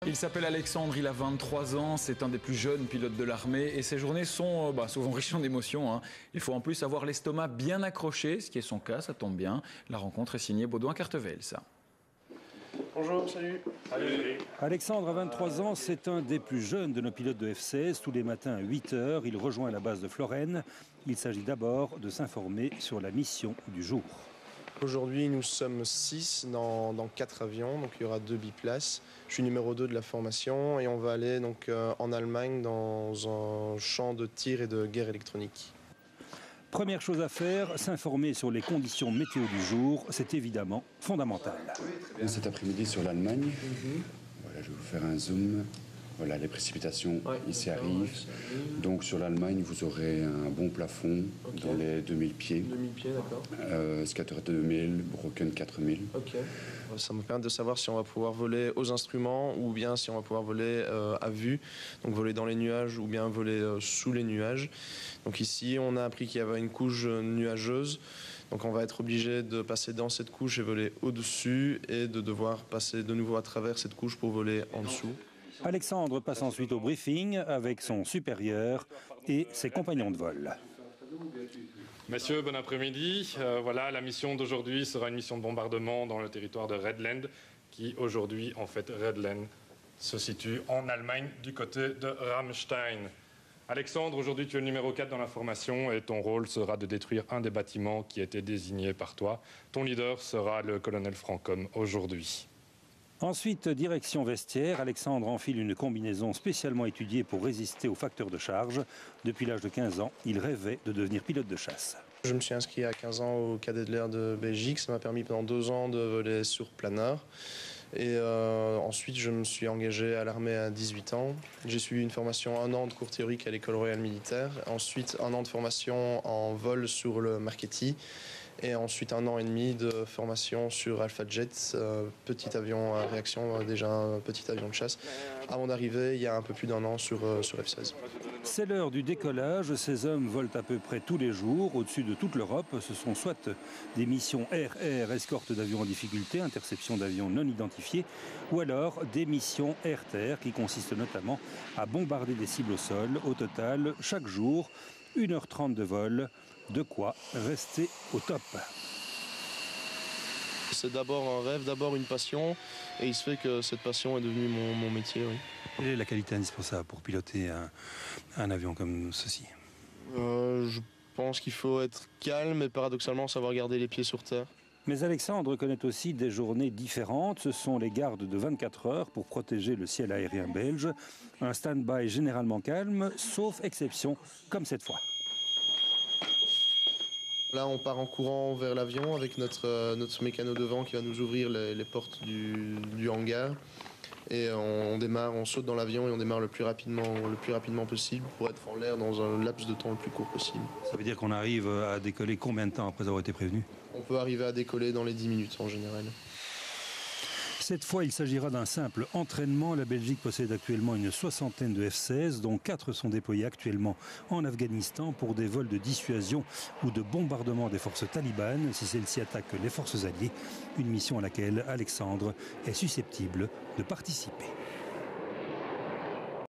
Il s'appelle Alexandre, il a 23 ans, c'est un des plus jeunes pilotes de l'armée et ses journées sont souvent riches en émotions. Il faut en plus avoir l'estomac bien accroché, ce qui est son cas, ça tombe bien. La rencontre est signée Baudouin Cartevel, ça. Bonjour, salut. Salut. Alexandre, à 23 ans, c'est un des plus jeunes de nos pilotes de F-16. Tous les matins à 8 h, il rejoint la base de Florennes. Il s'agit d'abord de s'informer sur la mission du jour. Aujourd'hui, nous sommes 6 dans 4 avions, donc il y aura 2 biplaces. Je suis numéro 2 de la formation et on va aller donc, en Allemagne dans un champ de tir et de guerre électronique. Première chose à faire, s'informer sur les conditions météo du jour, c'est évidemment fondamental. Cet après-midi sur l'Allemagne, voilà, je vais vous faire un zoom. Voilà, les précipitations ici arrivent. Donc sur l'Allemagne, vous aurez un bon plafond dans les 2000 pieds. 2000 pieds, d'accord. Scatter 2000, Brocken 4000. Ok. Ça me permet de savoir si on va pouvoir voler aux instruments ou bien si on va pouvoir voler à vue. Donc voler dans les nuages ou bien voler sous les nuages. Donc ici, on a appris qu'il y avait une couche nuageuse. Donc on va être obligé de passer dans cette couche et voler au-dessus et de devoir passer de nouveau à travers cette couche pour voler en dessous. Alexandre passe ensuite au briefing avec son supérieur et ses compagnons de vol. Messieurs, bon après-midi. Voilà, la mission d'aujourd'hui sera une mission de bombardement dans le territoire de Redland, qui aujourd'hui, en fait, Redland se situe en Allemagne, du côté de Ramstein. Alexandre, aujourd'hui tu es le numéro 4 dans la formation et ton rôle sera de détruire un des bâtiments qui a été désigné par toi. Ton leader sera le colonel Francom aujourd'hui. Ensuite, direction vestiaire, Alexandre enfile une combinaison spécialement étudiée pour résister aux facteurs de charge. Depuis l'âge de 15 ans, il rêvait de devenir pilote de chasse. Je me suis inscrit à 15 ans au cadet de l'air de Belgique. Ça m'a permis pendant 2 ans de voler sur planeur. Et ensuite, je me suis engagé à l'armée à 18 ans. J'ai suivi une formation 1 an de cours théorique à l'école royale militaire. Ensuite, 1 an de formation en vol sur le Marchetti. Et ensuite 1 an et demi de formation sur Alpha Jet, petit avion à réaction, déjà un petit avion de chasse, avant d'arriver il y a un peu plus d'1 an sur F-16. C'est l'heure du décollage. Ces hommes volent à peu près tous les jours au-dessus de toute l'Europe. Ce sont soit des missions air-air, escorte d'avions en difficulté, interception d'avions non identifiés, ou alors des missions air-terre qui consistent notamment à bombarder des cibles au sol. Au total, chaque jour, 1h30 de vol. De quoi rester au top. C'est d'abord un rêve, d'abord une passion, et il se fait que cette passion est devenue mon métier. Oui. Quelle est la qualité indispensable pour piloter un avion comme ceci ? Je pense qu'il faut être calme et paradoxalement savoir garder les pieds sur terre. Mais Alexandre connaît aussi des journées différentes. Ce sont les gardes de 24 heures pour protéger le ciel aérien belge. Un stand-by généralement calme, sauf exception, comme cette fois. Là, on part en courant vers l'avion avec notre mécano devant qui va nous ouvrir les portes du hangar. Et on démarre, on saute dans l'avion et on démarre le plus rapidement possible pour être en l'air dans un laps de temps le plus court possible. Ça veut dire qu'on arrive à décoller combien de temps après avoir été prévenu ? On peut arriver à décoller dans les 10 minutes en général. Cette fois, il s'agira d'un simple entraînement. La Belgique possède actuellement une 60aine de F-16, dont 4 sont déployés actuellement en Afghanistan pour des vols de dissuasion ou de bombardement des forces talibanes, si celles-ci attaquent les forces alliées. Une mission à laquelle Alexandre est susceptible de participer.